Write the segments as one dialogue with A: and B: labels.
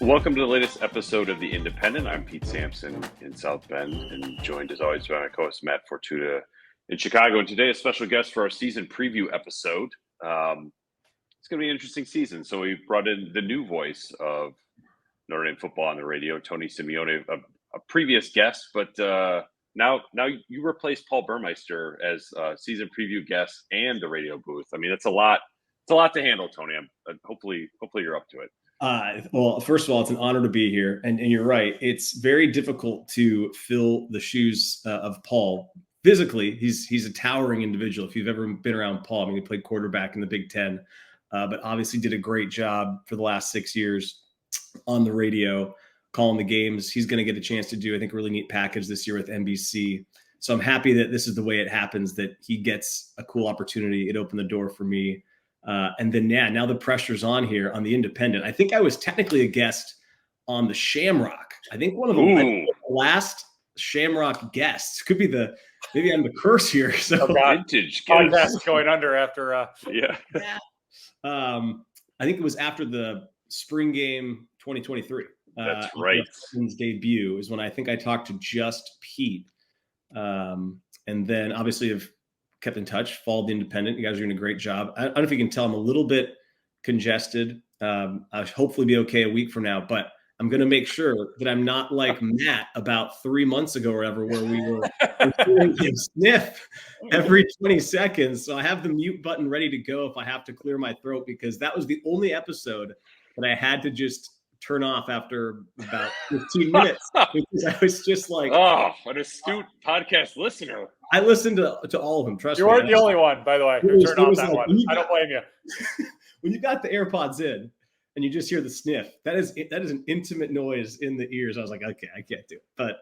A: Welcome to the latest episode of The Independent. I'm Pete Sampson in South Bend, and joined as always by my co-host Matt Fortuta in Chicago. And today, a special guest for our season preview episode. It's going to be an interesting season. So we brought in the new voice of Notre Dame football on the radio, Tony Simeone, a previous guest, but now you replace Paul Burmeister as season preview guest and the radio booth. I mean, it's a lot. It's a lot to handle, Tony. Hopefully you're up to it.
B: Well, first of all, it's an honor to be here. And you're right. It's very difficult to fill the shoes of Paul. Physically, he's a towering individual. If you've ever been around Paul, I mean, he played quarterback in the Big Ten, but obviously did a great job for the last 6 years on the radio, calling the games. He's going to get a chance to do, I think, a really neat package this year with NBC. So I'm happy that this is the way it happens, that he gets a cool opportunity. It opened the door for me. And then now the pressure's on here on the Independent. I think I was technically a guest on the Shamrock. I think one of the last Shamrock guests. Could be maybe I'm the curse here. So
A: vintage
C: podcast going under after
B: I think it was after the spring game 2023.
A: That's right.
B: His debut is when I think I talked to just Pete. And then obviously have kept in touch, followed the Independent. You guys are doing a great job. I don't know if you can tell I'm a little bit congested. I'll hopefully be okay a week from now, but I'm going to make sure that I'm not like Matt about 3 months ago or whatever, where we were hearing him sniff every 20 seconds. So I have the mute button ready to go if I have to clear my throat, because that was the only episode that I had to just turn off after about 15 minutes, because I was just like,
A: oh, an astute podcast listener.
B: I listened to all of them. Trust me.
C: You weren't the only one, by the way, who turned off that one. I don't blame you.
B: When you got the AirPods in and you just hear the sniff, that is an intimate noise in the ears. I was like, okay, I can't do it. But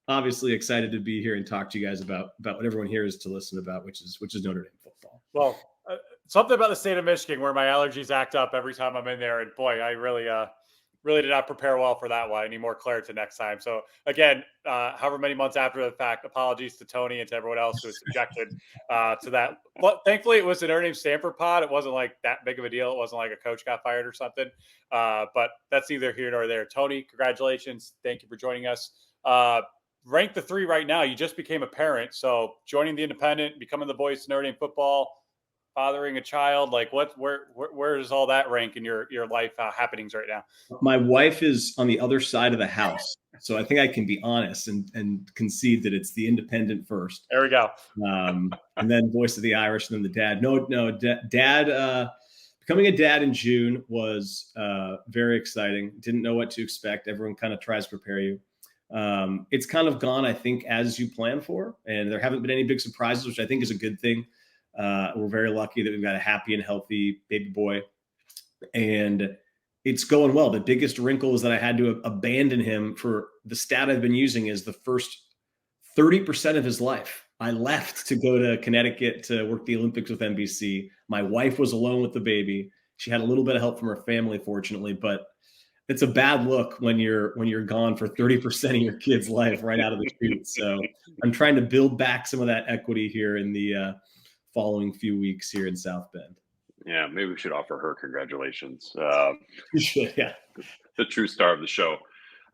B: obviously excited to be here and talk to you guys about what everyone here is to listen about, which is Notre Dame football.
C: Well, something about the state of Michigan where my allergies act up every time I'm in there, and boy, I really did not prepare well for that one. I need more Claritin next time. So again, however many months after the fact, apologies to Tony and to everyone else who was subjected to that. But thankfully, it was an Notre Dame Stanford pod. It wasn't like that big of a deal. It wasn't like a coach got fired or something. But that's neither here nor there. Tony, congratulations. Thank you for joining us. Rank the three right now. You just became a parent. So joining the Independent, becoming the voice of Notre Dame football, fathering a child, like where does all that rank in your life happenings right now?
B: My wife is on the other side of the house, so I think I can be honest and concede that it's the Independent first.
C: There we go.
B: And then voice of the Irish, and then the dad. Dad. Becoming a dad in June was very exciting. Didn't know what to expect. Everyone kind of tries to prepare you. It's kind of gone, I think, as you plan for, and there haven't been any big surprises, which I think is a good thing. We're very lucky that we've got a happy and healthy baby boy, and it's going well. The biggest wrinkle is that I had to abandon him for the stat I've been using is the first 30% of his life. I left to go to Connecticut to work the Olympics with NBC. My wife was alone with the baby. She had a little bit of help from her family, fortunately, but it's a bad look when you're gone for 30% of your kid's life right out of the chute. So I'm trying to build back some of that equity here in the following few weeks here in South Bend.
A: Yeah, maybe we should offer her congratulations.
B: You should, yeah.
A: The true star of the show.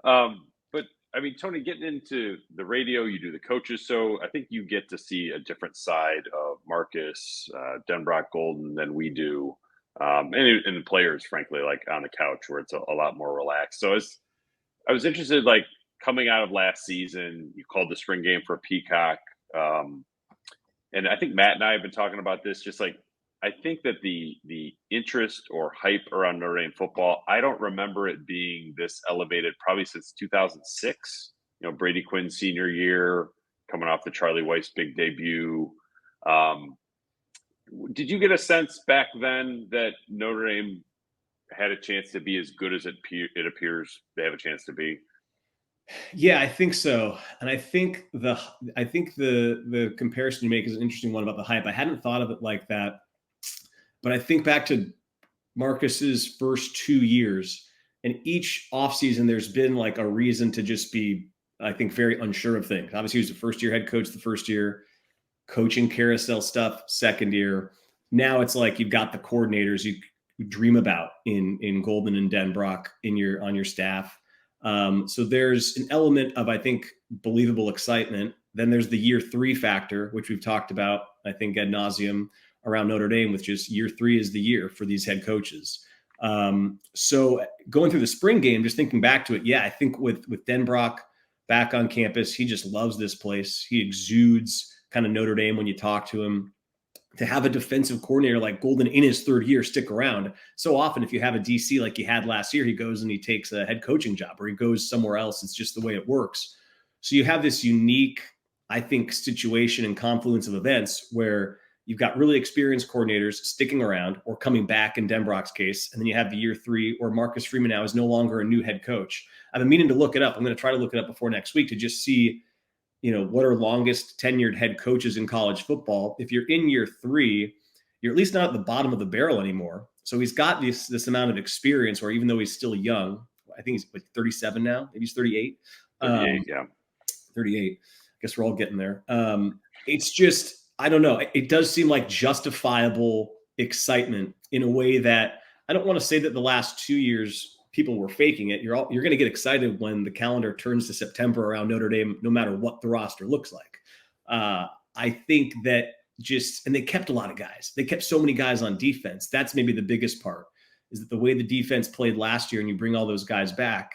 A: But I mean, Tony, getting into the radio, you do the coaches, so I think you get to see a different side of Marcus, Denbrock Golden than we do, and the players, frankly, like on the couch where it's a lot more relaxed. So I was interested, like coming out of last season, you called the spring game for Peacock. And I think Matt and I have been talking about this, just like, I think that the interest or hype around Notre Dame football, I don't remember it being this elevated probably since 2006, Brady Quinn's senior year, coming off the Charlie Weiss big debut. Did you get a sense back then that Notre Dame had a chance to be as good as it appears they have a chance to be?
B: Yeah, I think so. And I think the comparison you make is an interesting one about the hype. I hadn't thought of it like that, but I think back to Marcus's first 2 years, and each offseason there's been like a reason to just be, I think, very unsure of things. Obviously, he was the first year head coach the first year, coaching carousel stuff second year. Now it's like you've got the coordinators. dream about in Golden and Denbrock on your staff. So there's an element of, I think, believable excitement. Then there's the year 3 factor, which we've talked about, I think, ad nauseum around Notre Dame, with just year 3 is the year for these head coaches. So going through the spring game, just thinking back to it, yeah, I think with Denbrock back on campus, he just loves this place. He exudes kind of Notre Dame when you talk to him. To have a defensive coordinator like Golden in his 3rd year stick around. So often, if you have a DC like he had last year, he goes and he takes a head coaching job, or he goes somewhere else. It's just the way it works. So you have this unique, I think, situation and confluence of events where you've got really experienced coordinators sticking around or coming back in Denbrock's case. And then you have the year 3 where Marcus Freeman now is no longer a new head coach. I've been meaning to look it up. I'm going to try to look it up before next week to just see, what are longest tenured head coaches in college football. If you're in year 3, you're at least not at the bottom of the barrel anymore. So he's got this amount of experience where, even though he's still young, I think he's like 37 now, maybe he's 38.
A: 38, yeah.
B: 38. I guess we're all getting there. It's just, I don't know. It does seem like justifiable excitement in a way that I don't want to say that the last 2 years people were faking it. You're going to get excited when the calendar turns to September around Notre Dame, no matter what the roster looks like. I think that and they kept a lot of guys. They kept so many guys on defense. That's maybe the biggest part, is that the way the defense played last year, and you bring all those guys back,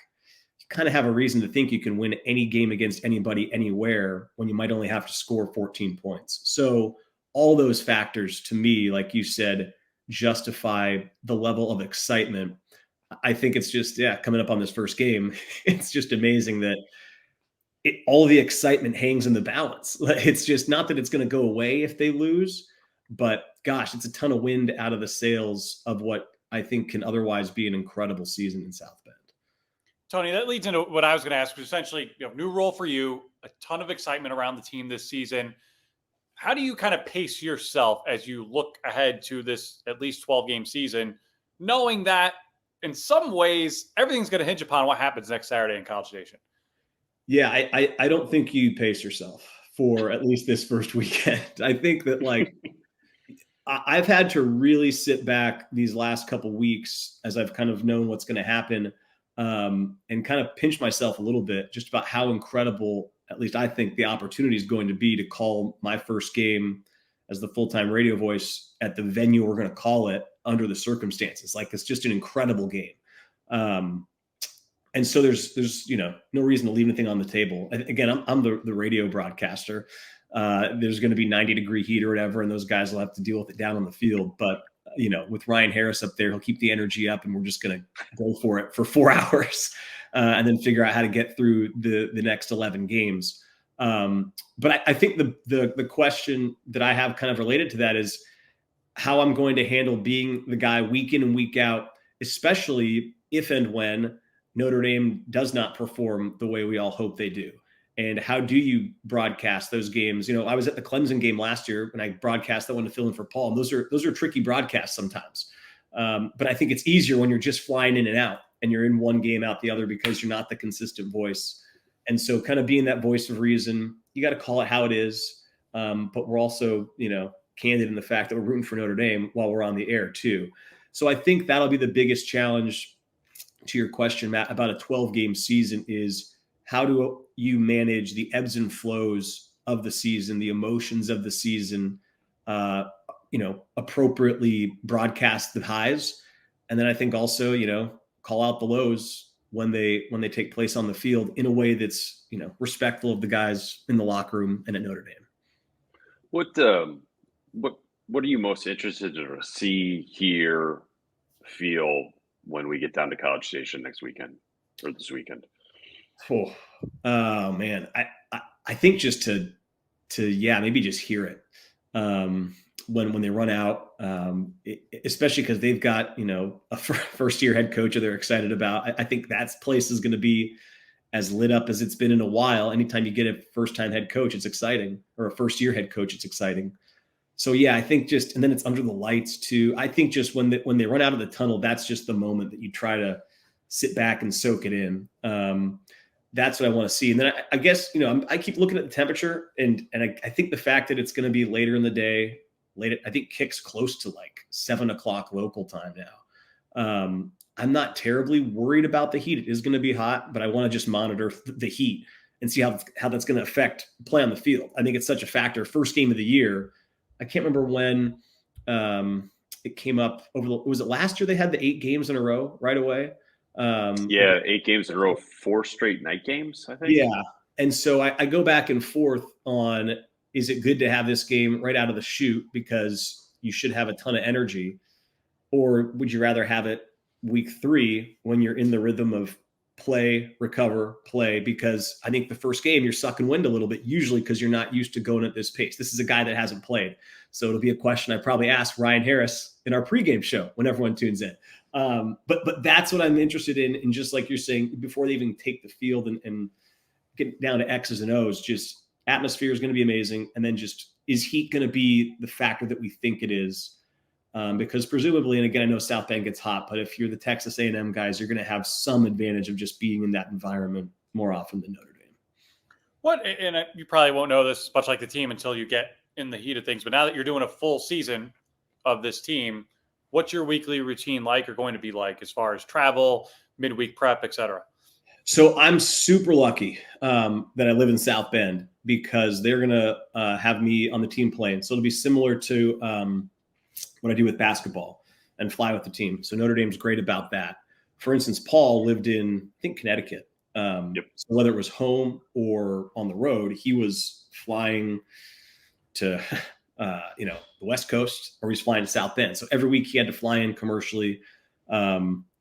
B: you kind of have a reason to think you can win any game against anybody anywhere when you might only have to score 14 points. So all those factors, to me, like you said, justify the level of excitement. I think it's just, coming up on this first game, it's just amazing that all the excitement hangs in the balance. It's just not that it's going to go away if they lose, but gosh, it's a ton of wind out of the sails of what I think can otherwise be an incredible season in South Bend.
C: Tony, that leads into what I was going to ask, which essentially, new role for you, a ton of excitement around the team this season. How do you kind of pace yourself as you look ahead to this at least 12-game season, knowing that in some ways everything's going to hinge upon what happens next Saturday in College Station?
B: Yeah, I don't think you pace yourself for at least this first weekend. I think that, like, I've had to really sit back these last couple weeks as I've kind of known what's going to happen, and kind of pinch myself a little bit just about how incredible, at least I think, the opportunity is going to be to call my first game as the full-time radio voice at the venue we're going to call it under the circumstances. Like, it's just an incredible game. And so there's no reason to leave anything on the table. Again, I'm the radio broadcaster. There's going to be 90-degree heat or whatever, and those guys will have to deal with it down on the field. But, with Ryan Harris up there, he'll keep the energy up, and we're just going to go for it for 4 hours and then figure out how to get through the next 11 games. But I think the question that I have kind of related to that is how I'm going to handle being the guy week in and week out, especially if and when Notre Dame does not perform the way we all hope they do. And how do you broadcast those games? I was at the Clemson game last year and I broadcast that one to fill in for Paul. And those are tricky broadcasts sometimes. But I think it's easier when you're just flying in and out and you're in one game out the other because you're not the consistent voice. And so kind of being that voice of reason, you got to call it how it is. But we're also, candid in the fact that we're rooting for Notre Dame while we're on the air too. So I think that'll be the biggest challenge to your question, Matt, about a 12-game season is how do you manage the ebbs and flows of the season, the emotions of the season, appropriately broadcast the highs. And then I think also, call out the lows when they take place on the field in a way that's, respectful of the guys in the locker room and at Notre Dame.
A: What are you most interested to see, hear, feel when we get down to College Station next weekend or this weekend?
B: Oh man. I think just to maybe just hear it. When they run out, especially because they've got, a first year head coach that they're excited about. I think that place is going to be as lit up as it's been in a while. Anytime you get a first time head coach, it's exciting, or a first year head coach, it's exciting. So yeah, I think and then it's under the lights too. I think just when they run out of the tunnel, that's just the moment that you try to sit back and soak it in. That's what I want to see. And then I guess, I keep looking at the temperature and I think the fact that it's going to be later in the day, I think kicks close to like 7:00 local time now. I'm not terribly worried about the heat. It is going to be hot, but I want to just monitor the heat and see how that's going to affect play on the field. I think it's such a factor. First game of the year, I can't remember when it came up was it last year they had the 8 games in a row right away?
A: Yeah, 8 games in a row, 4 straight night games, I think.
B: Yeah. And so I go back and forth on, is it good to have this game right out of the chute because you should have a ton of energy, or would you rather have it week 3 when you're in the rhythm of play, recover, play? Because I think the first game you're sucking wind a little bit, usually because you're not used to going at this pace. This is a guy that hasn't played. So it'll be a question I probably ask Ryan Harris in our pregame show when everyone tunes in. But that's what I'm interested in. And just like you're saying, before they even take the field and get down to X's and O's, just atmosphere is going to be amazing. And then just, is heat going to be the factor that we think it is? Because presumably, and again, I know South Bend gets hot, but if you're the Texas A&M guys, you're going to have some advantage of just being in that environment more often than Notre Dame.
C: What, and you probably won't know this much like the team until you get in the heat of things, but now that you're doing a full season of this team, what's your weekly routine like or going to be like as far as travel, midweek prep, et cetera?
B: So I'm super lucky that I live in South Bend because they're going to have me on the team plane. So it'll be similar to what I do with basketball and fly with the team. So Notre Dame's great about that. For instance, Paul lived in, I think, Connecticut. So whether it was home or on the road, he was flying to, the West Coast, or he's flying to South Bend. So every week he had to fly in commercially,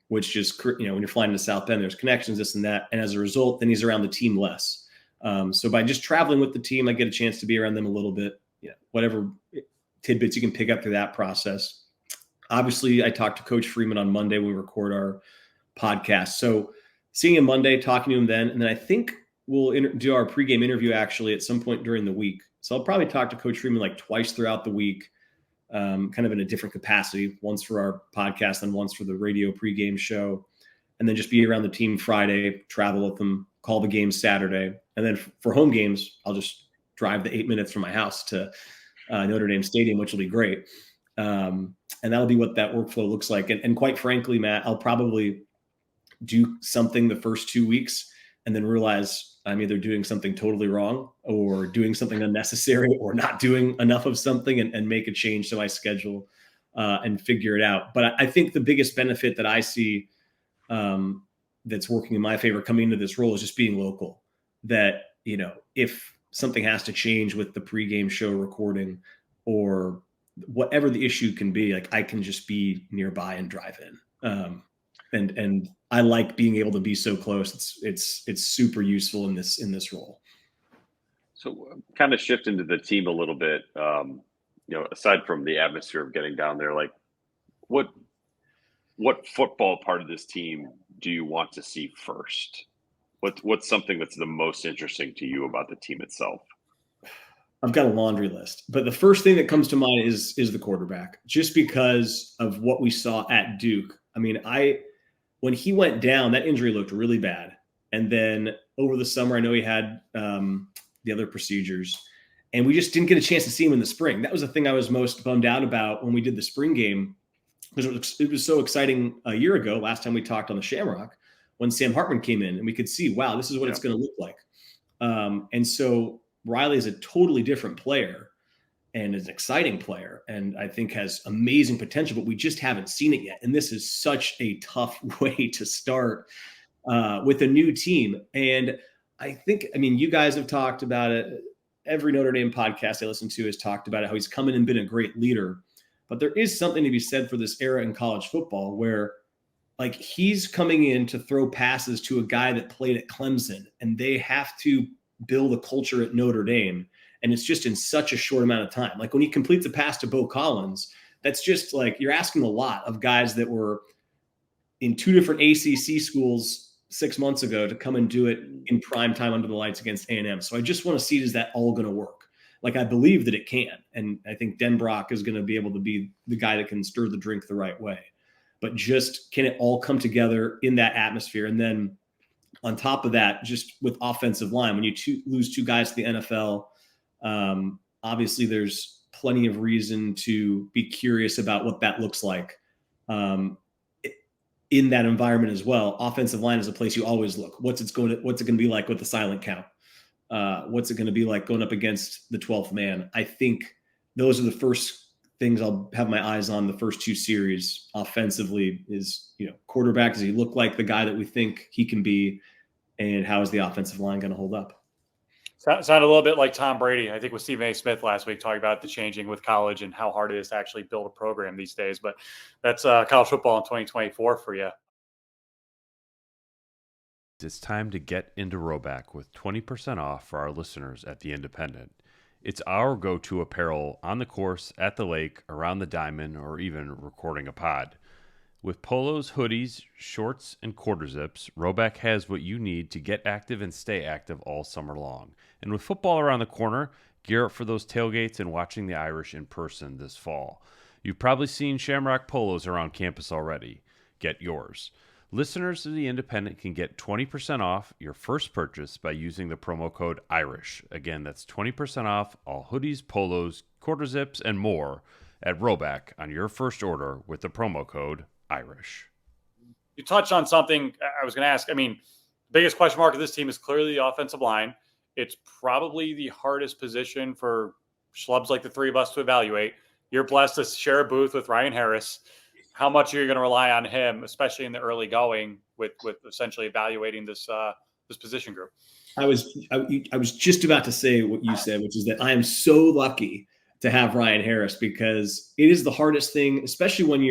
B: which just, when you're flying to South Bend, there's connections, this and that. And as a result, then he's around the team less. So by just traveling with the team, I get a chance to be around them a little bit, whatever tidbits you can pick up through that process. Obviously, I talked to Coach Freeman on Monday when we record our podcast. So seeing him Monday, talking to him then, and then I think we'll do our pregame interview actually at some point during the week. So I'll probably talk to Coach Freeman like twice throughout the week, kind of in a different capacity, once for our podcast and once for the radio pregame show, and then just be around the team Friday, travel with them, call the game Saturday. And then for home games, I'll just drive the 8 minutes from my house to Notre Dame Stadium, which will be great. And that'll be what that workflow looks like. And quite frankly, Matt, I'll probably do something the first 2 weeks and then realize I'm either doing something totally wrong or doing something unnecessary or not doing enough of something, and make a change to my schedule and figure it out. But I think the biggest benefit that I see that's working in my favor coming into this role is just being local. That, if something has to change with the pregame show recording or whatever the issue can be, like I can just be nearby and drive in. And I like being able to be so close. It's super useful in this role.
A: So kind of shift into the team a little bit, aside from the atmosphere of getting down there, like what football part of this team do you want to see first? What's something that's the most interesting to you about the team itself?
B: I've got a laundry list, but the first thing that comes to mind is the quarterback, just because of what we saw at Duke. I mean, when he went down, that injury looked really bad. And then over the summer, I know he had the other procedures, and we just didn't get a chance to see him in the spring. That was the thing I was most bummed out about when we did the spring game, because it was so exciting a year ago, last time we talked on the Shamrock, when Sam Hartman came in and we could see, wow, this is what it's going to look like. And so Riley is a totally different player and is an exciting player, and I think has amazing potential, but we just haven't seen it yet. And this is such a tough way to start with a new team. And I think, you guys have talked about it. Every Notre Dame podcast I listen to has talked about it, how he's come in and been a great leader. But there is something to be said for this era in college football where, like, he's coming in to throw passes to a guy that played at Clemson, and they have to build a culture at Notre Dame. And it's just in such a short amount of time. Like when he completes a pass to Bo Collins, that's just like, you're asking a lot of guys that were in 2 different ACC schools 6 months ago to come and do it in prime time under the lights against A&M. So I just want to see, is that all going to work? Like, I believe that it can. And I think Denbrock is going to be able to be the guy that can stir the drink the right way. But just, can it all come together in that atmosphere? And then on top of that, just with offensive line, when you lose 2 guys to the NFL, obviously there's plenty of reason to be curious about what that looks like. in that environment as well. Offensive line is a place you always look. What's it going to be like with the silent count? What's it going to be like going up against the 12th man? I think those are the first things I'll have my eyes on the first 2 series. Offensively is, quarterback, does he look like the guy that we think he can be? And how is the offensive line going to hold up?
C: Sounded a little bit like Tom Brady, I think, with Stephen A. Smith last week, talking about the changing with college and how hard it is to actually build a program these days. But that's college football in 2024 for you.
D: It's time to get into Roback with 20% off for our listeners at The Independent. It's our go-to apparel on the course, at the lake, around the diamond, or even recording a pod. With polos, hoodies, shorts, and quarter zips, Roback has what you need to get active and stay active all summer long. And with football around the corner, gear up for those tailgates and watching the Irish in person this fall. You've probably seen Shamrock polos around campus already. Get yours. Listeners of The Independent can get 20% off your first purchase by using the promo code IRISH. Again, that's 20% off all hoodies, polos, quarter zips, and more at Roback on your first order with the promo code IRISH.
C: You touched on something I was going to ask. I mean, the biggest question mark of this team is clearly the offensive line. It's probably the hardest position for schlubs like the three of us to evaluate. You're blessed to share a booth with Ryan Harris. How much are you going to rely on him, especially in the early going with essentially evaluating this position group?
B: I was just about to say what you said, which is that I am so lucky to have Ryan Harris, because it is the hardest thing, especially when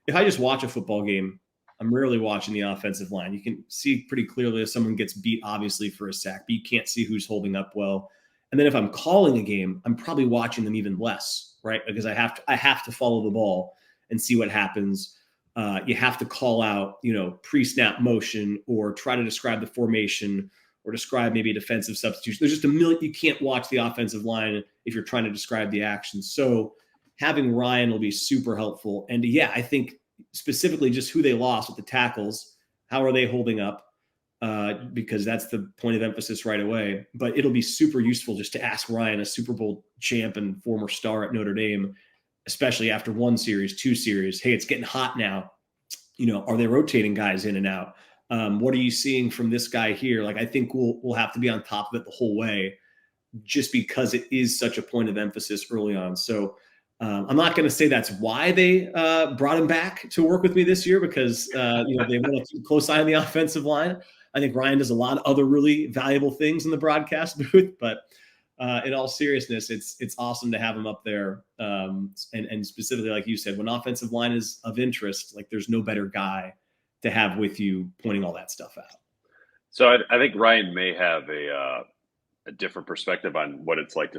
B: if I just watch a football game, I'm rarely watching the offensive line. You can see pretty clearly if someone gets beat, obviously, for a sack, but you can't see who's holding up well. And then if I'm calling a game, I'm probably watching them even less, right? Because I have to follow the ball and see what happens. You have to call out, pre-snap motion, or try to describe the formation, or describe maybe a defensive substitution. There's just a million. You can't watch the offensive line if you're trying to describe the action. So having Ryan will be super helpful. And I think specifically just who they lost with the tackles, how are they holding up? Because that's the point of emphasis right away. But it'll be super useful just to ask Ryan, a Super Bowl champ and former star at Notre Dame, especially after 1 series, 2 series. Hey, it's getting hot now. Are they rotating guys in and out? What are you seeing from this guy here? Like, I think we'll have to be on top of it the whole way, just because it is such a point of emphasis early on. So I'm not going to say that's why they brought him back to work with me this year, because they want to keep a close eye on the offensive line. I think Ryan does a lot of other really valuable things in the broadcast booth, but in all seriousness, it's awesome to have him up there. And specifically, like you said, when offensive line is of interest, like, there's no better guy to have with you pointing all that stuff out.
A: So I think Ryan may have a different perspective on what it's like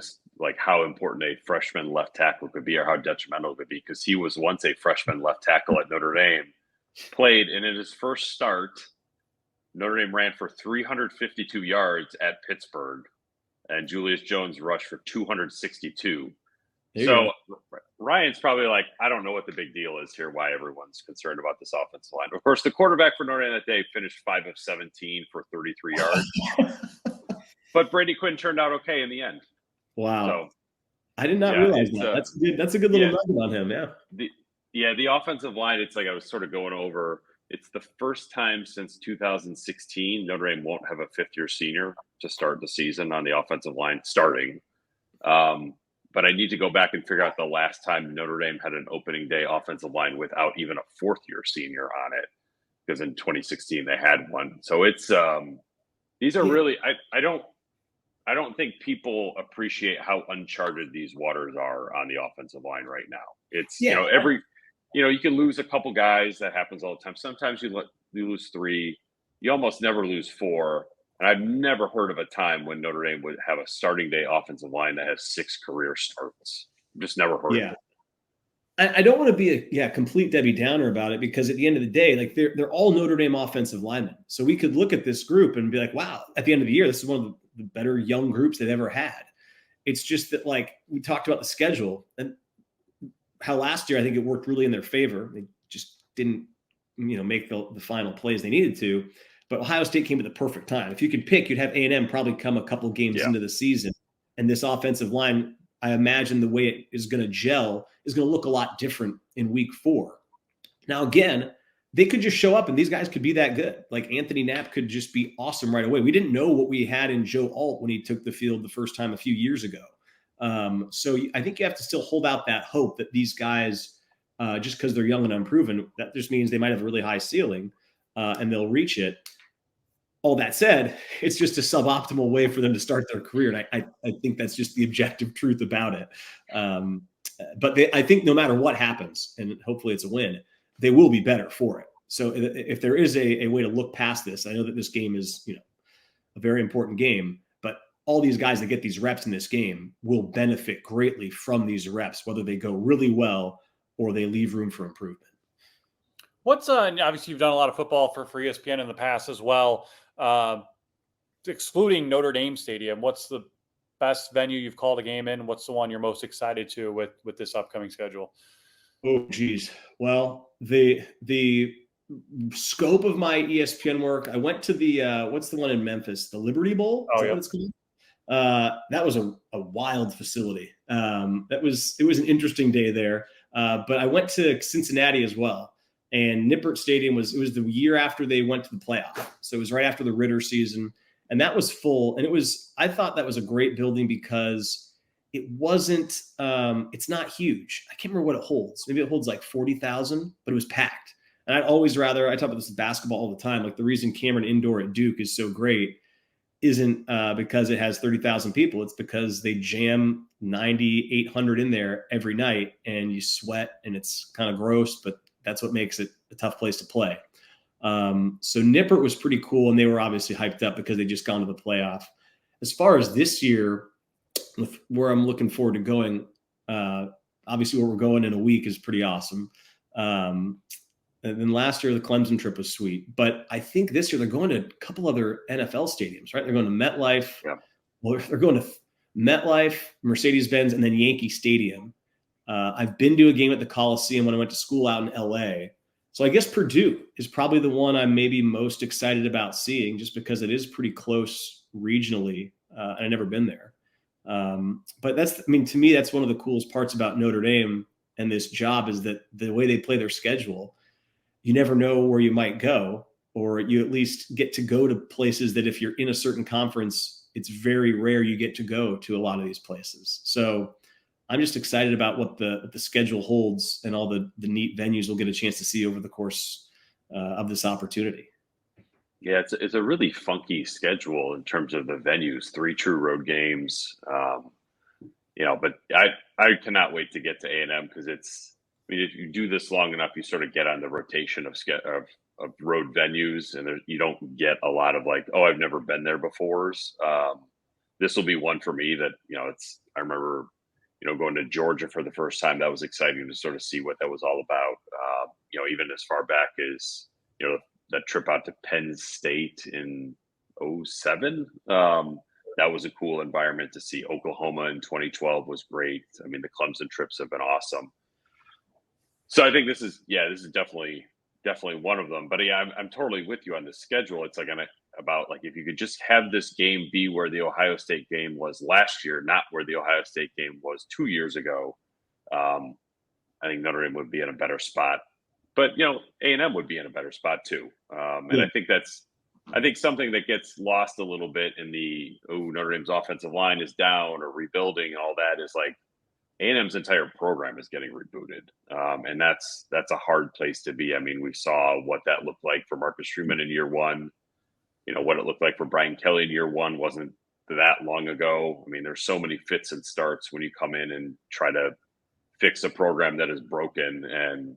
A: how important a freshman left tackle could be, or how detrimental it could be, because he was once a freshman left tackle at Notre Dame, played, and in his first start, Notre Dame ran for 352 yards at Pittsburgh, and Julius Jones rushed for 262. So Ryan's probably like, I don't know what the big deal is here, why everyone's concerned about this offensive line. Of course, the quarterback for Notre Dame that day finished 5 of 17 for 33 yards. But Brady Quinn turned out okay in the end.
B: Wow.
A: So,
B: I did not realize that. That's good. That's a good little nugget on him. Yeah.
A: The offensive line, it's like I was sort of going over. It's the first time since 2016 Notre Dame won't have a fifth-year senior to start the season on the offensive line starting. But I need to go back and figure out the last time Notre Dame had an opening day offensive line without even a fourth-year senior on it, because in 2016 they had one. So it's these are really I don't think people appreciate how uncharted these waters are on the offensive line right now. It's you can lose a couple guys. That happens all the time. Sometimes you lose 3. You almost never lose 4. And I've never heard of a time when Notre Dame would have a starting day offensive line that has 6 career starts. Just never heard of it.
B: I don't want to be a complete Debbie Downer about it, because at the end of the day, like, they're all Notre Dame offensive linemen. So we could look at this group and be like, wow, at the end of the year, this is one of the better young groups they've ever had. It's just that, like, we talked about the schedule and how last year I think it worked really in their favor. They just didn't, make the final plays they needed to. But Ohio State came at the perfect time. If you could pick, you'd have A&M probably come a couple games into the season. And this offensive line, I imagine the way it is going to gel is going to look a lot different in week 4. Now, again, they could just show up and these guys could be that good. Like Anthony Knapp could just be awesome right away. We didn't know what we had in Joe Alt when he took the field the first time a few years ago. So I think you have to still hold out that hope that these guys, just because they're young and unproven, that just means they might have a really high ceiling and they'll reach it. All that said, it's just a suboptimal way for them to start their career. And I think that's just the objective truth about it. But I think no matter what happens, and hopefully it's a win, they will be better for it. So if there is a way to look past this, I know that this game is, a very important game, but all these guys that get these reps in this game will benefit greatly from these reps, whether they go really well or they leave room for improvement.
C: What's obviously you've done a lot of football for ESPN in the past as well. Excluding Notre Dame Stadium, what's the best venue you've called a game in? What's the one you're most excited to with this upcoming schedule?
B: Oh, geez. Well, the scope of my ESPN work, I went to the what's the one in Memphis, the Liberty Bowl.
C: Oh,
B: Is that
C: yeah.
B: what it's called? That was a wild facility. It was an interesting day there. But I went to Cincinnati as well, and Nippert Stadium was the year after they went to the playoff, so it was right after the Ritter season, and that was full. And I thought that was a great building because it wasn't, it's not huge. I can't remember what it holds. Maybe it holds like 40,000, but it was packed. And I talk about this in basketball all the time. Like the reason Cameron Indoor at Duke is so great isn't because it has 30,000 people. It's because they jam 9,800 in there every night and you sweat and it's kind of gross, but that's what makes it a tough place to play. So Nippert was pretty cool. And they were obviously hyped up because they just gone to the playoff. As far as this year, with where I'm looking forward to going, obviously where we're going in a week is pretty awesome. And then last year, the Clemson trip was sweet. But I think this year they're going to a couple other NFL stadiums, right? They're going to MetLife. Yeah. Well, they're going to MetLife, Mercedes-Benz, and then Yankee Stadium. I've been to a game at the Coliseum when I went to school out in LA. So I guess Purdue is probably the one I'm maybe most excited about seeing just because it is pretty close regionally. And I've never been there. But to me, that's one of the coolest parts about Notre Dame and this job is that the way they play their schedule, you never know where you might go, or you at least get to go to places that if you're in a certain conference, it's very rare you get to go to a lot of these places. So I'm just excited about what the schedule holds and all the neat venues we'll get a chance to see over the course of this opportunity.
A: Yeah, it's a really funky schedule in terms of the venues, 3 true road games. But I cannot wait to get to A&M because if you do this long enough, you sort of get on the rotation of road venues, and you don't get a lot of like, oh, I've never been there before. This will be one for me that, I remember, going to Georgia for the first time. That was exciting to sort of see what that was all about. Even as far back as, that trip out to Penn State in 2007. That was a cool environment to see. Oklahoma in 2012 was great. I mean, the Clemson trips have been awesome. So I think this is definitely one of them. But yeah, I'm totally with you on the schedule. It's like about like if you could just have this game be where the Ohio State game was last year, not where the Ohio State game was 2 years ago. I think Notre Dame would be in a better spot. But A&M would be in a better spot too. And I think something that gets lost a little bit in the Notre Dame's offensive line is down or rebuilding and all that is like A&M's entire program is getting rebooted. And that's a hard place to be. I mean, we saw what that looked like for Marcus Freeman in year one. What it looked like for Brian Kelly in year one wasn't that long ago. I mean, there's so many fits and starts when you come in and try to fix a program that is broken. And,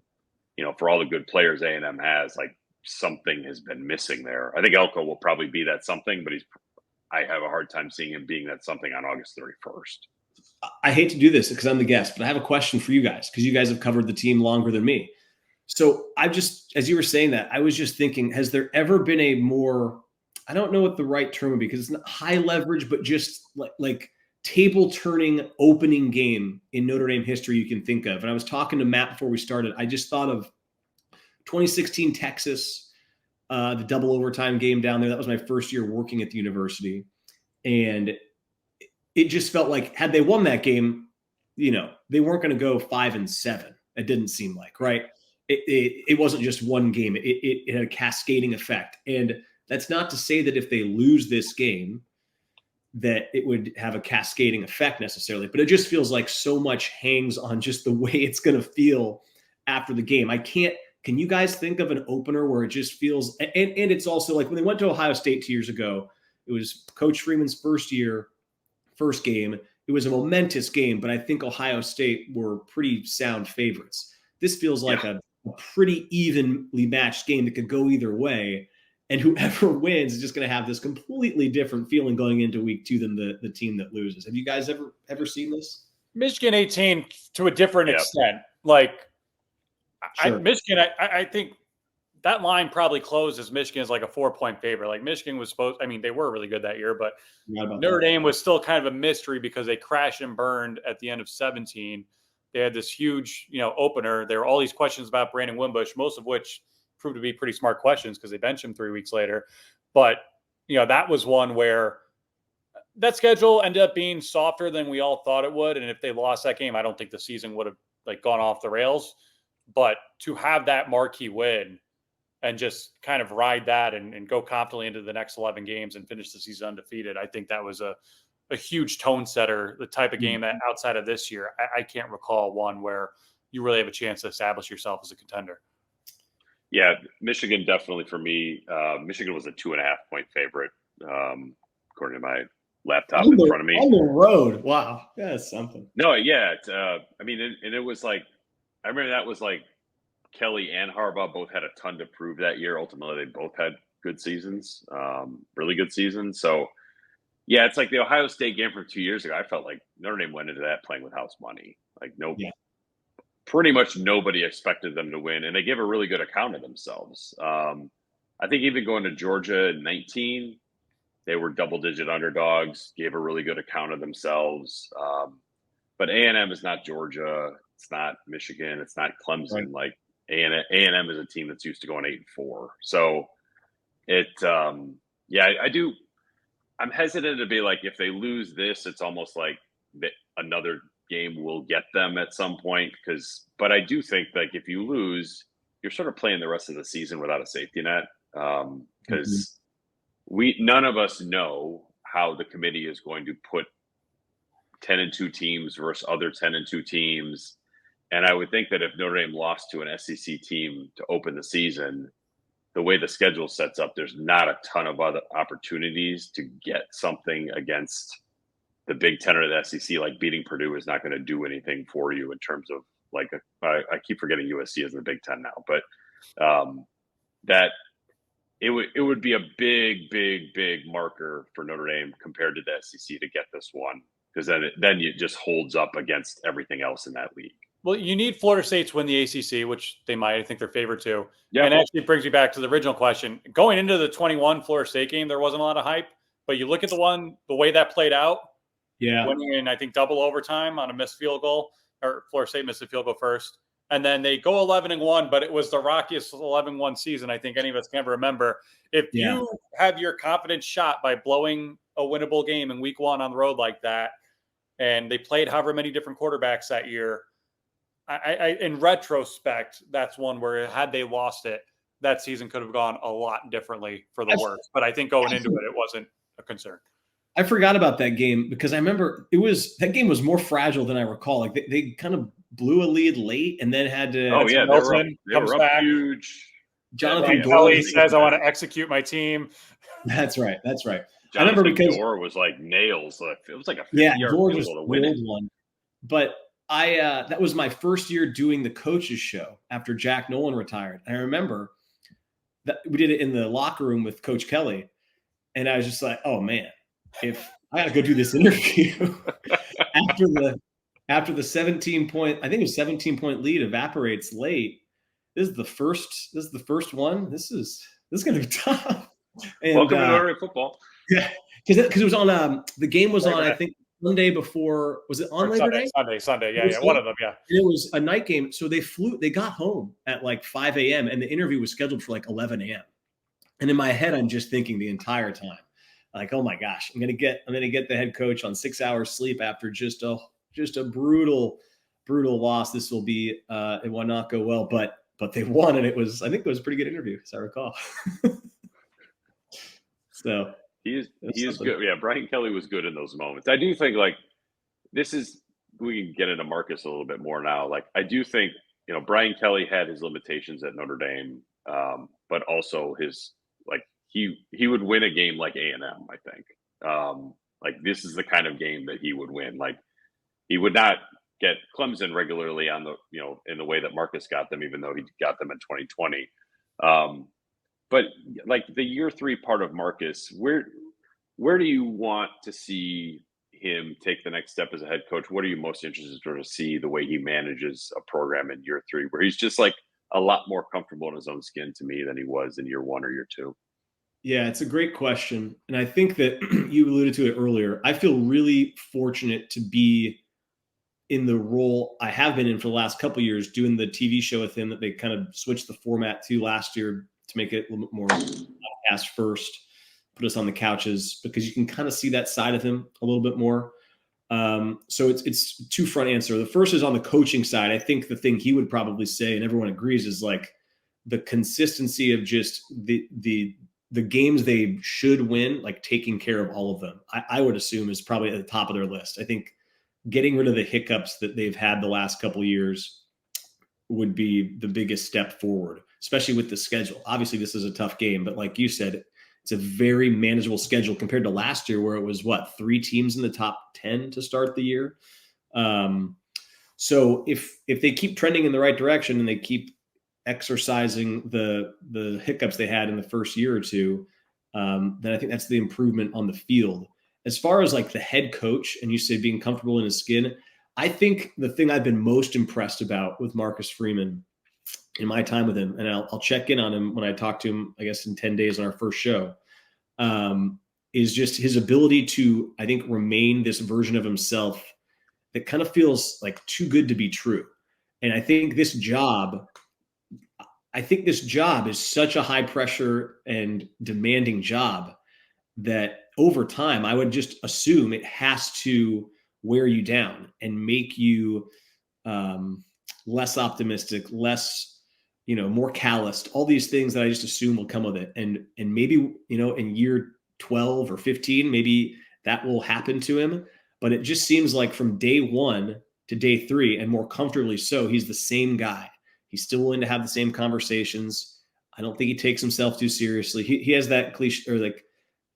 A: for all the good players A&M has, like something has been missing there. I think Elko will probably be that something, but I have a hard time seeing him being that something on August 31st.
B: I hate to do this because I'm the guest, but I have a question for you guys because you guys have covered the team longer than me. So as you were saying that, I was just thinking, has there ever been a more, I don't know what the right term would be because it's not high leverage, but just like table turning opening game in Notre Dame history you can think of? And I was talking to Matt before we started. I just thought of 2016 Texas, the double overtime game down there. That was my first year working at the university. And it just felt like had they won that game, they weren't going to go 5-7. It didn't seem like, right? it wasn't just one game. It had a cascading effect. And that's not to say that if they lose this game, that it would have a cascading effect necessarily, but it just feels like so much hangs on just the way it's going to feel after the game. Can you guys think of an opener where it just feels, and it's also like when they went to Ohio State 2 years ago, it was Coach Freeman's first game. It was a momentous game, but I think Ohio State were pretty sound favorites. This feels like a pretty evenly matched game that could go either way. And whoever wins is just going to have this completely different feeling going into week 2 than the team that loses. Have you guys ever seen this?
C: Michigan 18 to a different extent. Like Michigan, I think that line probably closed as Michigan is like a 4-point favorite. Like Michigan was they were really good that year, but Notre Dame was still kind of a mystery because they crashed and burned at the end of 17. They had this huge, opener. There were all these questions about Brandon Wimbush, most of which proved to be pretty smart questions because they benched him 3 weeks later. But, that was one where that schedule ended up being softer than we all thought it would. And if they lost that game, I don't think the season would have gone off the rails. But to have that marquee win and just kind of ride that and go confidently into the next 11 games and finish the season undefeated, I think that was a huge tone setter, the type of game that outside of this year, I can't recall one where you really have a chance to establish yourself as a contender.
A: Yeah, Michigan definitely for me. Michigan was a 2.5-point favorite, according to my laptop in front of me.
B: On the road, wow, that's something.
A: No, yeah, and it was like, I remember that was like Kelly and Harbaugh both had a ton to prove that year. Ultimately, they both had good seasons, really good seasons. So, yeah, it's like the Ohio State game from 2 years ago. I felt like Notre Dame went into that playing with house money. Like pretty much nobody expected them to win, and they gave a really good account of themselves. I think even going to Georgia in 19, they were double-digit underdogs, gave a really good account of themselves. But A&M is not Georgia. It's not Michigan. It's not Clemson.
B: Right.
A: Like A&M is a team that's used to going 8-4. So I do. I'm hesitant to be like, if they lose this, it's almost like another game will get them at some point. But I do think like if you lose, you're sort of playing the rest of the season without a safety net. Because none of us know how the committee is going to put 10-2 teams versus other 10-2 teams. And I would think that if Notre Dame lost to an SEC team to open the season, the way the schedule sets up, there's not a ton of other opportunities to get something against the Big Ten or the SEC. Like beating Purdue is not going to do anything for you in terms of like, I keep forgetting USC is in the Big Ten now, but that it would be a big marker for Notre Dame compared to the SEC to get this one, because then it just holds up against everything else in that league.
C: Well, you need Florida State to win the ACC, which they might. I think they're favored to.
A: Yeah.
C: And actually brings me back to the original question. Going into the 21 Florida State game, there wasn't a lot of hype. But you look at the way that played out, winning in, I think, double overtime on a missed field goal, or Florida State missed a field goal first. And then they go 11-1, but it was the rockiest 11-1 season I think any of us can ever remember. If you have your confidence shot by blowing a winnable game in week 1 on the road like that, and they played however many different quarterbacks that year, I in retrospect, that's one where had they lost it, that season could have gone a lot differently for the worse. But I think going into it wasn't a concern.
B: I forgot about that game because I remember that game was more fragile than I recall. Like they kind of blew a lead late and then had to.
A: Oh yeah,
C: Milton comes back.
A: Huge.
C: Jonathan Kelly says, "I want to execute my team."
B: That's right.
A: Jonathan
B: I remember because
A: Gore was like nails. It was like a 50-yard
B: Gore
A: field
B: was
A: goal to
B: the
A: win it.
B: old one. But that was my first year doing the coaches show after Jack Nolan retired. And I remember that we did it in the locker room with Coach Kelly, and I was just like, "Oh man, if I got to go do this interview after the 17-point, I think it was 17-point lead evaporates late. This is the first one. This is going to be tough." And,
A: welcome to Notre Dame football.
B: Yeah, because it was on. The game was on. I think Sunday before. Was it on Labor Day?
C: Sunday. Yeah, one of them. Yeah.
B: And it was a night game, so they got home at like 5 a.m. and the interview was scheduled for like 11 a.m. And in my head, I'm just thinking the entire time, like, oh my gosh, I'm gonna get the head coach on 6 hours sleep after just a brutal loss. This will be it will not go well. But but they won, and I think it was a pretty good interview, as I recall. So
A: he is good. Yeah, Brian Kelly was good in those moments. I do think like we can get into Marcus a little bit more now. Like I do think Brian Kelly had his limitations at Notre Dame, but also his like he would win a game like A&M. I think like this is the kind of game that he would win. Like he would not get Clemson regularly on the in the way that Marcus got them, even though he got them in 2020. But like the year 3 part of Marcus, where do you want to see him take the next step as a head coach? What are you most interested to see the way he manages a program in year 3, where he's just like a lot more comfortable in his own skin to me than he was in year 1 or year 2?
B: Yeah, it's a great question. And I think that you alluded to it earlier. I feel really fortunate to be in the role I have been in for the last couple of years, doing the TV show with him that they kind of switched the format to last year to make it a little bit more podcast first, put us on the couches, because you can kind of see that side of him a little bit more. So it's two-front answer. The first is on the coaching side. I think the thing he would probably say, and everyone agrees, is like the consistency of just the games they should win, like taking care of all of them. I would assume is probably at the top of their list. I think getting rid of the hiccups that they've had the last couple of years would be the biggest step forward, especially with the schedule. Obviously, this is a tough game, but like you said, it's a very manageable schedule compared to last year, where it was 3 teams in the top 10 to start the year. So if they keep trending in the right direction and they keep exercising the hiccups they had in the first year or two, then I think that's the improvement on the field. As far as like the head coach, and you say being comfortable in his skin, I think the thing I've been most impressed about with Marcus Freeman in my time with him, and I'll check in on him when I talk to him, I guess in 10 days on our first show, is just his ability to, I think, remain this version of himself that kind of feels like too good to be true. And I think this job is such a high pressure and demanding job that over time, I would just assume it has to wear you down and make you less optimistic, less, more calloused, all these things that I just assume will come with it. And maybe, in year 12 or 15, maybe that will happen to him. But it just seems like from day 1 to day 3, and more comfortably so, he's the same guy. He's still willing to have the same conversations. I don't think he takes himself too seriously. He has that cliche, or like,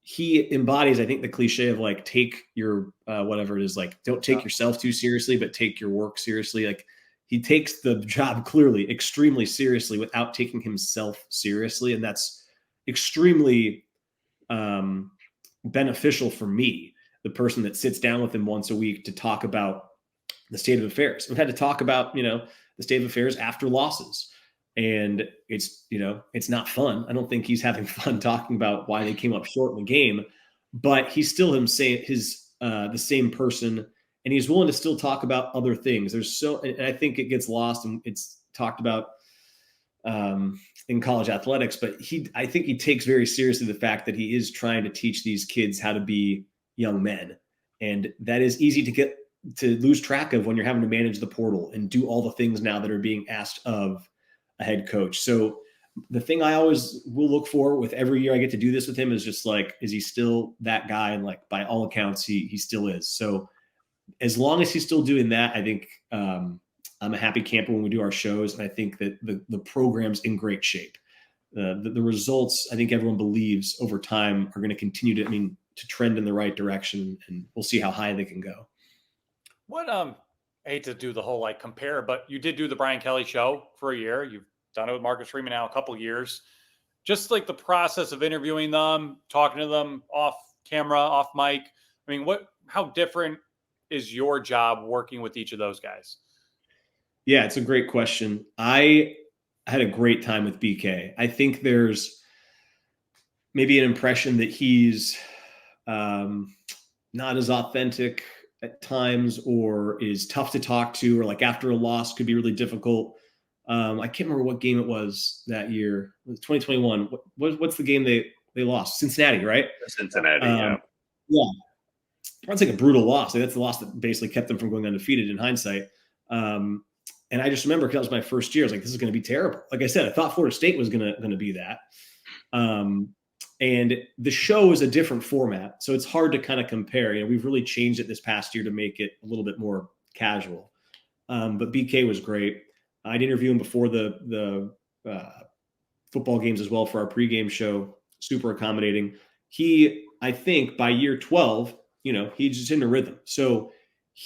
B: he embodies, I think, the cliche of like, take your whatever it is, like, don't take yourself too seriously, but take your work seriously. Like, he takes the job clearly extremely seriously without taking himself seriously. And that's extremely beneficial for me, the person that sits down with him once a week to talk about the state of affairs. We've had to talk about, the state of affairs after losses. And it's not fun. I don't think he's having fun talking about why they came up short in the game, but he's still the same person, and he's willing to still talk about other things. And I think it gets lost, and it's talked about in college athletics, but I think he takes very seriously the fact that he is trying to teach these kids how to be young men. And that is easy to lose track of when you're having to manage the portal and do all the things now that are being asked of a head coach. So the thing I always will look for with every year I get to do this with him is just like, is he still that guy? And like, by all accounts, he still is. So as long as he's still doing that, I think I'm a happy camper when we do our shows. And I think that the program's in great shape. The results, I think everyone believes over time, are going to continue to trend in the right direction, and we'll see how high they can go.
C: What I hate to do the whole like compare, but you did do the Brian Kelly show for a year. You've done it with Marcus Freeman now a couple of years. Just like the process of interviewing them, talking to them off camera, off mic. I mean, how different is your job working with each of those guys?
B: Yeah, it's a great question. I had a great time with BK. I think there's maybe an impression that he's not as authentic at times, or is tough to talk to, or like after a loss could be really difficult. I can't remember what game it was that year. It was 2021. What's the game they lost? Cincinnati, right?
A: Cincinnati,
B: yeah. That's like a brutal loss. That's the loss that basically kept them from going undefeated in hindsight. And I just remember, because that was my first year, I was like, this is going to be terrible. Like I said, I thought Florida State was going to be that. And the show is a different format, so it's hard to kind of compare. We've really changed it this past year to make it a little bit more casual. But BK was great. I'd interview him before the football games as well for our pregame show. Super accommodating. I think by year 12, he's just in a rhythm. So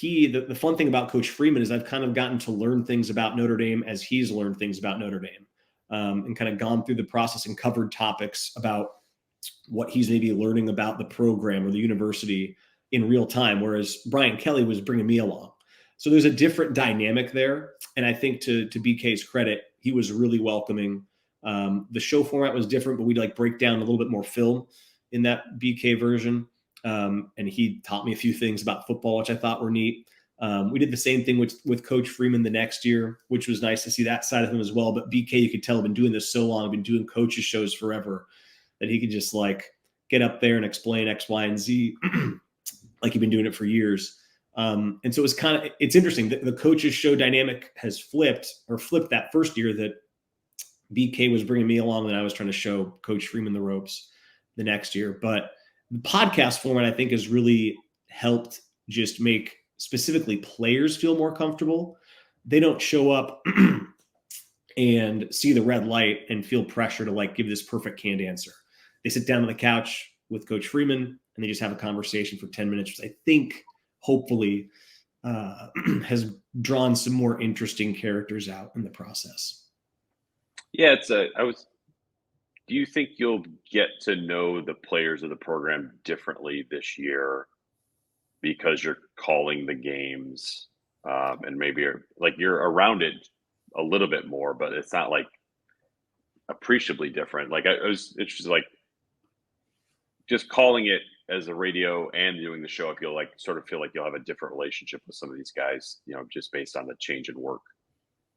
B: the fun thing about Coach Freeman is I've kind of gotten to learn things about Notre Dame as he's learned things about Notre Dame, and kind of gone through the process and covered topics about what he's maybe learning about the program or the university in real time, whereas Brian Kelly was bringing me along. So there's a different dynamic there. And I think to BK's credit, he was really welcoming. The show format was different, but we'd break down a little bit more film in that BK version. And he taught me a few things about football, which I thought were neat. We did the same thing with Coach Freeman the next year, which was nice to see that side of him as well. But BK, you could tell, been doing this so long, been doing coaches shows forever, that he could just get up there and explain X, Y, and Z like he'd been doing it for years. And so it's interesting that the coaches show dynamic has flipped that first year that BK was bringing me along and I was trying to show Coach Freeman the ropes the next year. But the podcast format, I think, has really helped just make specifically players feel more comfortable. They don't show up and see the red light and feel pressure to give this perfect canned answer. They sit down on the couch with Coach Freeman and they just have a conversation for 10 minutes, which I think hopefully has drawn some more interesting characters out in the process.
A: Yeah, do you think you'll get to know the players of the program differently this year because you're calling the games, and maybe you're around it a little bit more, but it's not appreciably different. It's just just calling it as a radio and doing the show. I feel like you'll have a different relationship with some of these guys, just based on the change in work.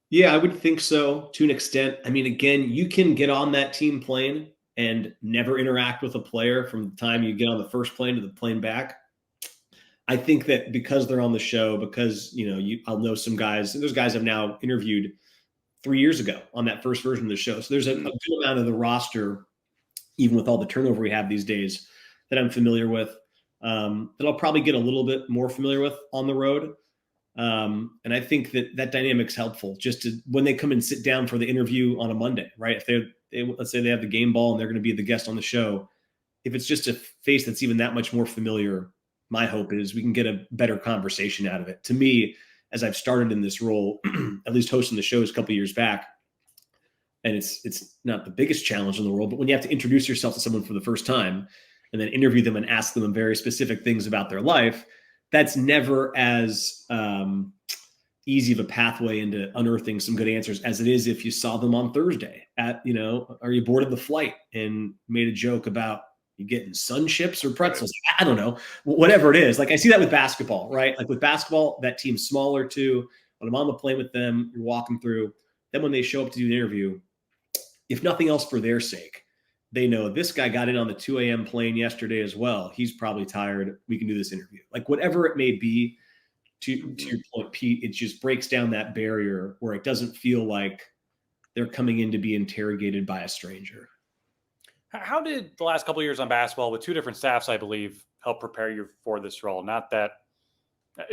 B: Yeah, I would think so to an extent. I mean, again, you can get on that team plane and never interact with a player from the time you get on the first plane to the plane back. I think that because they're on the show, because, I'll know some guys, and those guys I've now interviewed 3 years ago on that first version of the show. So there's a good amount of the roster, even with all the turnover we have these days, that I'm familiar with, that I'll probably get a little bit more familiar with on the road. And I think that dynamic's helpful just to, when they come and sit down for the interview on a Monday, right? If let's say they have the game ball and they're going to be the guest on the show, if it's just a face that's even that much more familiar, my hope is we can get a better conversation out of it. To me, as I've started in this role, at least hosting the shows a couple of years back, and it's not the biggest challenge in the world, but when you have to introduce yourself to someone for the first time and then interview them and ask them very specific things about their life, that's never as easy of a pathway into unearthing some good answers as it is if you saw them on Thursday at, are you boarded the flight and made a joke about you getting sun chips or pretzels? I don't know, whatever it is. I see that with basketball, right? With basketball, that team's smaller too. When I'm on the plane with them, you're walking through. Then when they show up to do an interview, if nothing else for their sake, they know this guy got in on the 2 a.m. plane yesterday as well. He's probably tired. We can do this interview. Whatever it may be, to your point, Pete, it just breaks down that barrier where it doesn't feel like they're coming in to be interrogated by a stranger.
C: How did the last couple of years on basketball with two different staffs, I believe, help prepare you for this role? Not that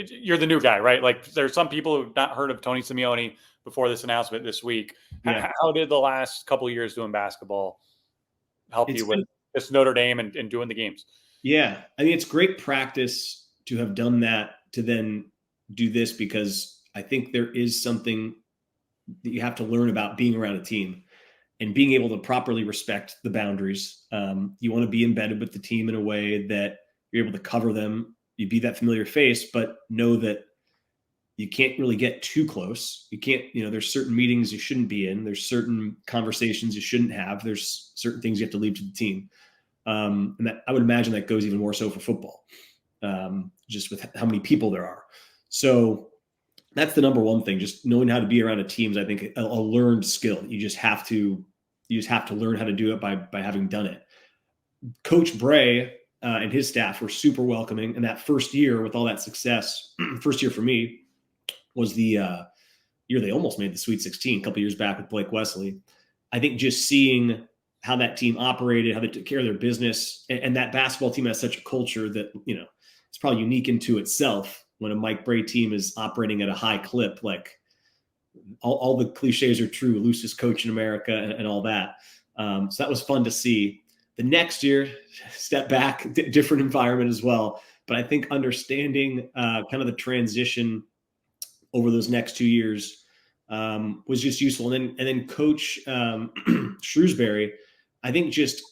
C: you're the new guy, right? There's some people who've not heard of Tony Simeone before this announcement this week. Yeah. How did the last couple of years doing basketball help you with this Notre Dame and doing the games?
B: Yeah. I mean, it's great practice to have done that, to then do this, because I think there is something that you have to learn about being around a team and being able to properly respect the boundaries. You want to be embedded with the team in a way that you're able to cover them. You be that familiar face, but know that you can't really get too close. You can't, there's certain meetings you shouldn't be in. There's certain conversations you shouldn't have. There's certain things you have to leave to the team. And that, I would imagine that goes even more so for football, just with how many people there are. So that's the number one thing, just knowing how to be around a team is, I think, a learned skill. You just have to learn how to do it by having done it. Coach Bray and his staff were super welcoming. And that first year with all that success, first year for me was the year they almost made the Sweet 16 a couple years back with Blake Wesley. I think just seeing how that team operated, how they took care of their business, and that basketball team has such a culture that, it's probably unique into itself when a Mike Brey team is operating at a high clip. Like all the cliches are true, loosest coach in America and all that. So that was fun to see. The next year, step back, different environment as well. But I think understanding kind of the transition over those next 2 years was just useful. And then Coach Shrewsbury, I think just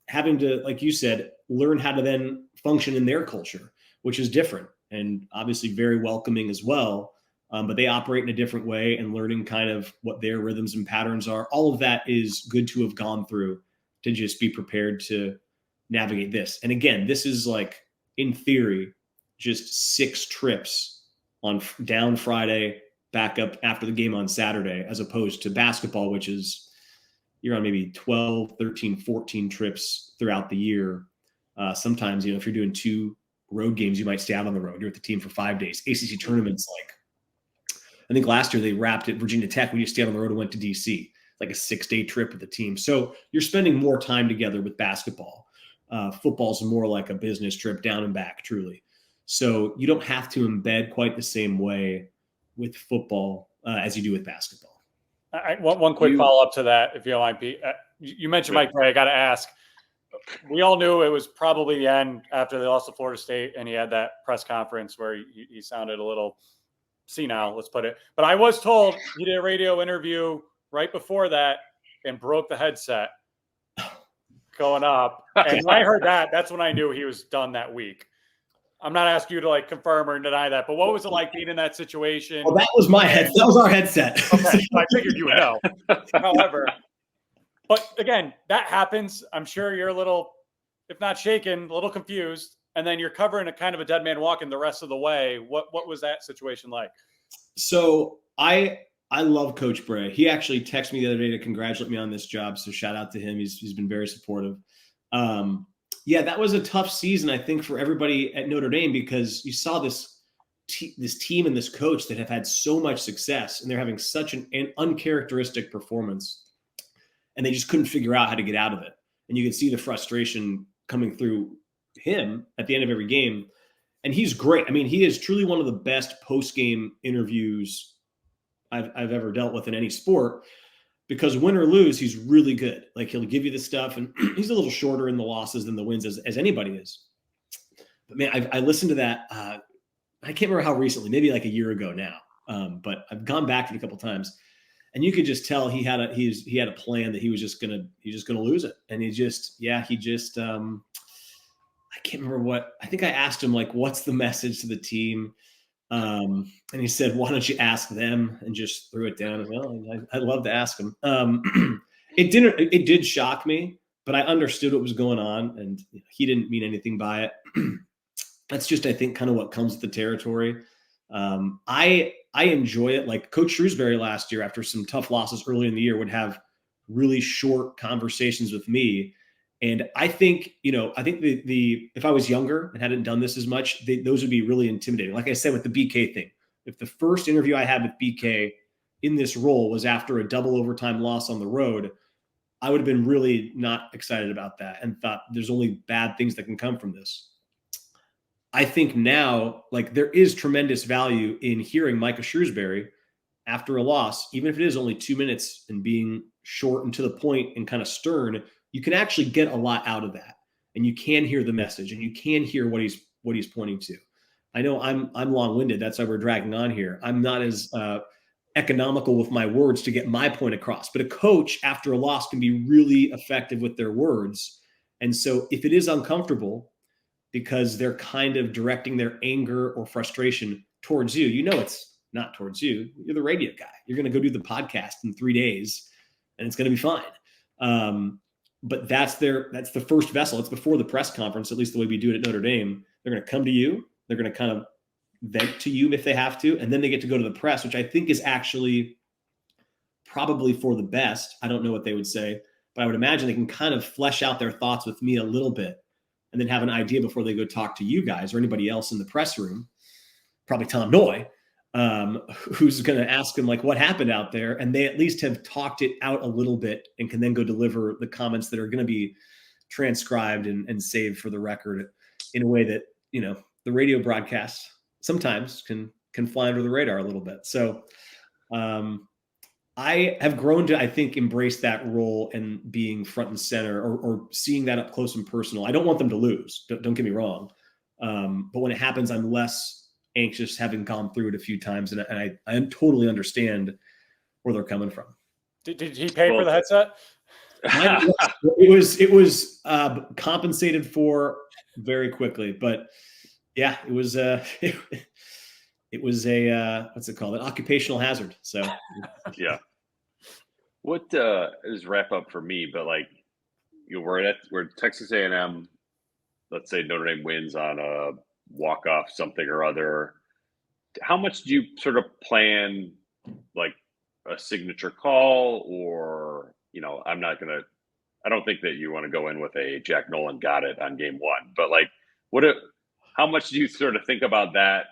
B: having to, like you said, learn how to then function in their culture, which is different and obviously very welcoming as well. But they operate in a different way, and learning kind of what their rhythms and patterns are. All of that is good to have gone through to just be prepared to navigate this. And again, this is like, in theory, just 6 trips on down Friday, back up after the game on Saturday, as opposed to basketball, which is you're on maybe 12, 13, 14 trips throughout the year. Sometimes, if you're doing 2 road games, you might stay out on the road. You're with the team for 5 days. ACC tournaments, like, I think last year they wrapped at Virginia Tech. We just stayed on the road and went to DC, like a 6-day trip with the team. So you're spending more time together with basketball. Football's more like a business trip down and back, truly. So you don't have to embed quite the same way with football as you do with basketball.
C: One quick follow-up to that, if you don't mind, Pete. You mentioned Mike Brey. I got to ask. We all knew it was probably the end after they lost to Florida State, and he had that press conference where he sounded a little senile, let's put it. But I was told he did a radio interview right before that and broke the headset going up. And when I heard that, that's when I knew he was done that week. I'm not asking you to confirm or deny that, but what was it like being in that situation?
B: Well, that was my headset. That was our headset.
C: Okay, I figured you would know. However, but again, that happens. I'm sure you're a little, if not shaken, a little confused. And then you're covering a kind of a dead man walking the rest of the way. What was that situation like?
B: So I love Coach Brey. He actually texted me the other day to congratulate me on this job. So shout out to him. He's been very supportive. Yeah, that was a tough season, I think, for everybody at Notre Dame, because you saw this team and this coach that have had so much success, and they're having such an uncharacteristic performance, and they just couldn't figure out how to get out of it. And you can see the frustration coming through him at the end of every game. And he's great. I mean, he is truly one of the best post-game interviews I've ever dealt with in any sport, because win or lose, he's really good. Like, he'll give you the stuff, and he's a little shorter in the losses than the wins as anybody is. But man, I listened to that. I can't remember how recently, maybe like a year ago now. But I've gone back to it a couple of times, and you could just tell he had a plan that he's just gonna lose it. And I can't remember what, I think I asked him, like, what's the message to the team? And he said, why don't you ask them, and just threw it down. And, well, I'd love to ask him. It did shock me, but I understood what was going on, and he didn't mean anything by it. That's just, I think, kind of what comes with the territory. I enjoy it. Like Coach Shrewsbury last year, after some tough losses early in the year, would have really short conversations with me. And I think, if I was younger and hadn't done this as much, those would be really intimidating. Like I said, with the BK thing, if the first interview I had with BK in this role was after a double overtime loss on the road, I would have been really not excited about that and thought there's only bad things that can come from this. I think now, like, there is tremendous value in hearing Micah Shrewsbury after a loss, even if it is only 2 minutes, and being short and to the point and kind of stern. You can actually get a lot out of that, and you can hear the message, and you can hear what he's pointing to. I know I'm long-winded. That's why we're dragging on here. I'm not as economical with my words to get my point across, but a coach after a loss can be really effective with their words. And so if it is uncomfortable because they're kind of directing their anger or frustration towards you, it's not towards you. You're the radio guy. You're going to go do the podcast in 3 days, and it's going to be fine. But that's the first vessel. It's before the press conference, at least the way we do it at Notre Dame. They're going to come to you. They're going to kind of vent to you if they have to. And then they get to go to the press, which I think is actually probably for the best. I don't know what they would say, but I would imagine they can kind of flesh out their thoughts with me a little bit, and then have an idea before they go talk to you guys or anybody else in the press room, probably Tom Noy, who's going to ask him like what happened out there, and they at least have talked it out a little bit and can then go deliver the comments that are going to be transcribed and saved for the record in a way that, you know, the radio broadcast sometimes can fly under the radar a little bit. So I have grown to, I think, embrace that role and being front and center, or seeing that up close and personal. I don't want them to lose. Don't get me wrong. But when it happens, I'm less anxious, having gone through it a few times, and I totally understand where they're coming from.
C: Did he pay for the headset?
B: It was compensated for very quickly, but yeah, it was it was a what's it called? An occupational hazard. So
A: yeah. What is wrap up for me? But like, you know, we're Texas A&M. Let's say Notre Dame wins on a walk-off something or other. How much do you sort of plan like a signature call, or, you know, I don't think that you want to go in with a Jack Nolan got it on game one, but like, how much do you sort of think about that,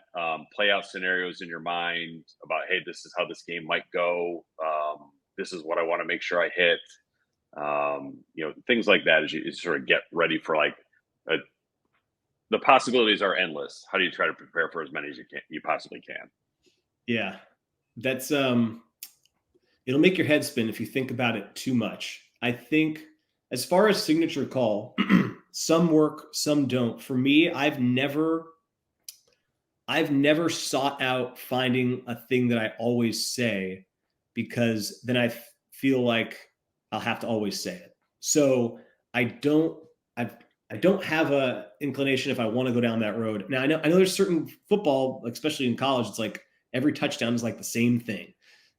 A: play out scenarios in your mind about, hey, this is how this game might go. This is what I want to make sure I hit. You know, things like that as you sort of get ready for like the possibilities are endless. How do you try to prepare for as many as you possibly can?
B: Yeah, that's it'll make your head spin if you think about it too much. I think as far as signature call, some work, some don't. For me, I've never sought out finding a thing that I always say, because then I feel like I'll have to always say it. So I don't have a inclination if I want to go down that road. Now I know there's certain football, especially in college, it's like every touchdown is like the same thing.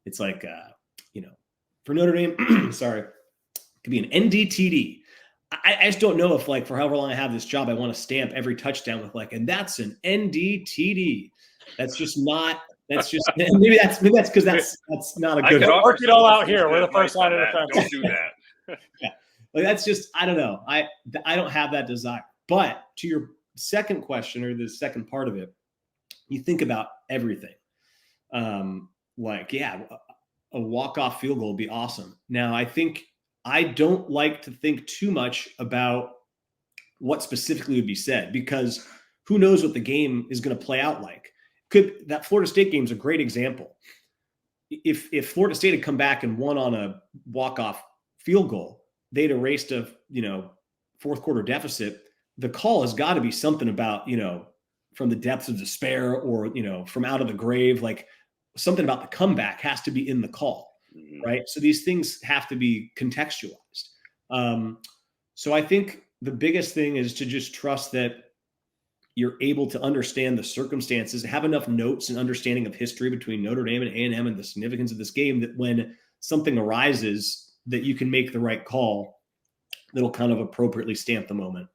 B: It's like, you know, for Notre Dame, sorry, it could be an NDTD. I just don't know if, like, for however long I have this job, I want to stamp every touchdown with like, and that's an NDTD. That's just not. That's just maybe that's because that's not a good.
C: Don't work it all out here. We're the first line of defense.
A: Don't do that.
B: Yeah. Like, that's just, I don't know. I don't have that desire. But to your second question, or the second part of it, you think about everything. Like, yeah, a walk-off field goal would be awesome. Now, I think I don't like to think too much about what specifically would be said, because who knows what the game is going to play out like. That Florida State game is a great example. If Florida State had come back and won on a walk-off field goal, they'd erased a, you know, fourth quarter deficit. The call has got to be something about, you know, from the depths of despair, or, you know, from out of the grave, like something about the comeback has to be in the call, right? So these things have to be contextualized. So I think the biggest thing is to just trust that you're able to understand the circumstances, have enough notes and understanding of history between Notre Dame and A&M and the significance of this game, that when something arises, that you can make the right call that'll kind of appropriately stamp the moment.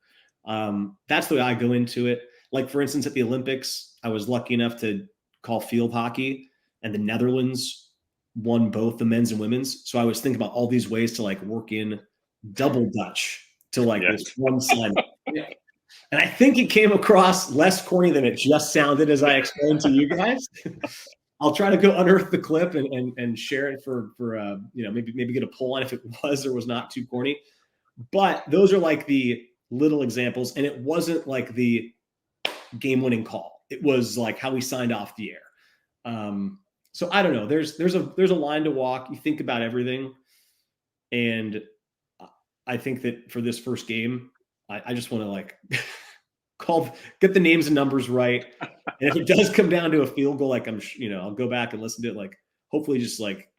B: That's the way I go into it. Like, for instance, at the Olympics, I was lucky enough to call field hockey, and the Netherlands won both the men's and women's. So I was thinking about all these ways to like work in double Dutch to like this one sign. And I think it came across less corny than it just sounded as I explained to you guys. I'll try to go unearth the clip and share it for you know, maybe get a poll on if it was or was not too corny. But those are like the little examples, and it wasn't like the game-winning call. It was like how we signed off the air. So I don't know. There's a line to walk. You think about everything, and I think that for this first game, I just want to like get the names and numbers right. And if it does come down to a field goal, like I'll go back and listen to it. Like, hopefully just like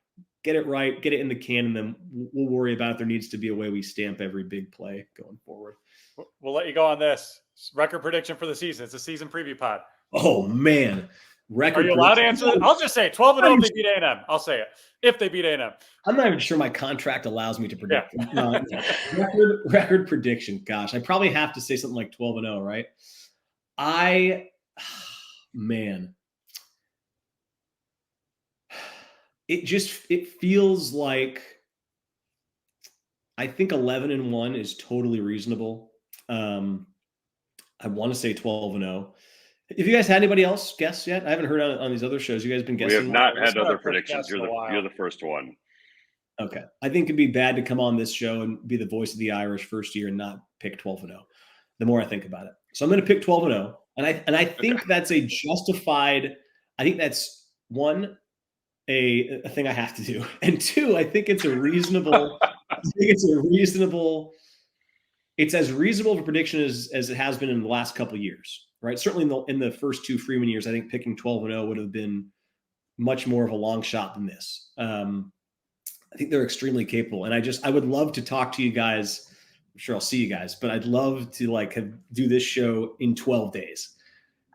B: get it right, get it in the can, and then we'll worry about it. There needs to be a way we stamp every big play going forward.
C: We'll let you go on this. Record prediction for the season. It's a season preview pod.
B: Oh man.
C: Are you allowed to answer that? I'll just say it. 12-0 if they beat A&M. I'll say it. If they beat A&M.
B: I'm not even sure my contract allows me to predict. Yeah. Record prediction. Gosh, I probably have to say something like 12-0, right? Man. It feels like, I think 11-1 is totally reasonable. I want to say 12-0. Have you guys had anybody else guess yet? I haven't heard on these other shows. You guys been guessing?
A: We have not had other
C: first
A: predictions.
C: guess in a while.
A: You're the first one.
B: Okay. I think it'd be bad to come on this show and be the voice of the Irish first year and not pick 12-0. The more I think about it. So I'm going to pick 12-0. And I think that's a justified, I think that's one, a thing I have to do. And two, I think it's a reasonable, it's as reasonable of a prediction as it has been in the last couple of years, right? Certainly in the first two Freeman years, I think picking 12-0 would have been much more of a long shot than this. I think they're extremely capable. And I would love to talk to you guys. I'm sure I'll see you guys, but I'd love to do this show in 12 days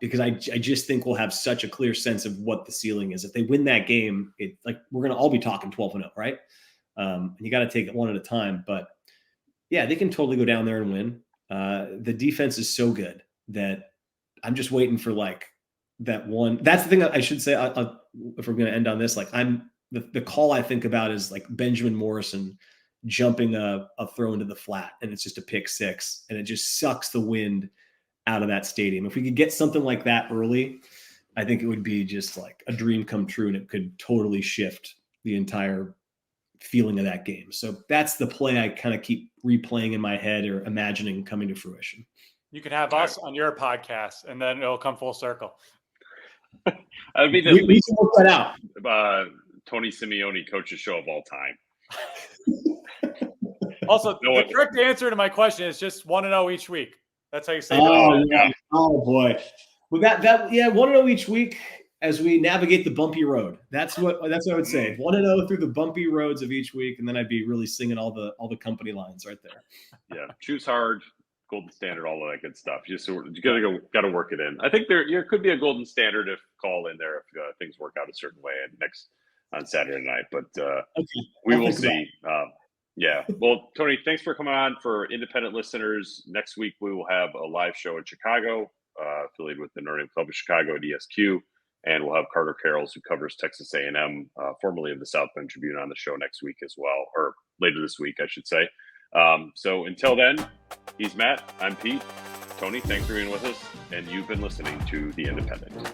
B: because I just think we'll have such a clear sense of what the ceiling is. If they win that game, we're going to all be talking 12-0, right? And you got to take it one at a time, but yeah, they can totally go down there and win. The defense is so good that I'm just waiting for that one. That's the thing I should say. If we're going to end on this, the call I think about is Benjamin Morrison jumping a throw into the flat, and it's just a pick six, and it just sucks the wind out of that stadium. If we could get something like that early, I think it would be just like a dream come true, and it could totally shift the entire feeling of that game. So that's the play I kind of keep replaying in my head or imagining coming to fruition.
C: You can have us on your podcast, and then it'll come full circle.
A: I mean,
B: we can work that out.
A: Tony Simeone coaches show of all time.
C: Also, the correct answer to my question is just 1-0 each week. That's how you say
B: it. Yeah. Oh boy. Well, that 1-0 each week as we navigate the bumpy road. That's what I would say. 1-0 through the bumpy roads of each week, and then I'd be really singing all the company lines right there.
A: Yeah, choose hard, golden standard, all of that good stuff. You got to work it in. I think there could be a golden standard if call in there if things work out a certain way on Saturday night, but we will see. Yeah. Well, Tony, thanks for coming on. For independent listeners, next week we will have a live show in Chicago, affiliated with the Notre Dame Club of Chicago at ESQ, and we'll have Carter Carrolls, who covers Texas A&M, formerly of the South Bend Tribune, on the show next week as well, or later this week, I should say. So until then, he's Matt, I'm Pete. Tony, thanks for being with us, and you've been listening to The Independent.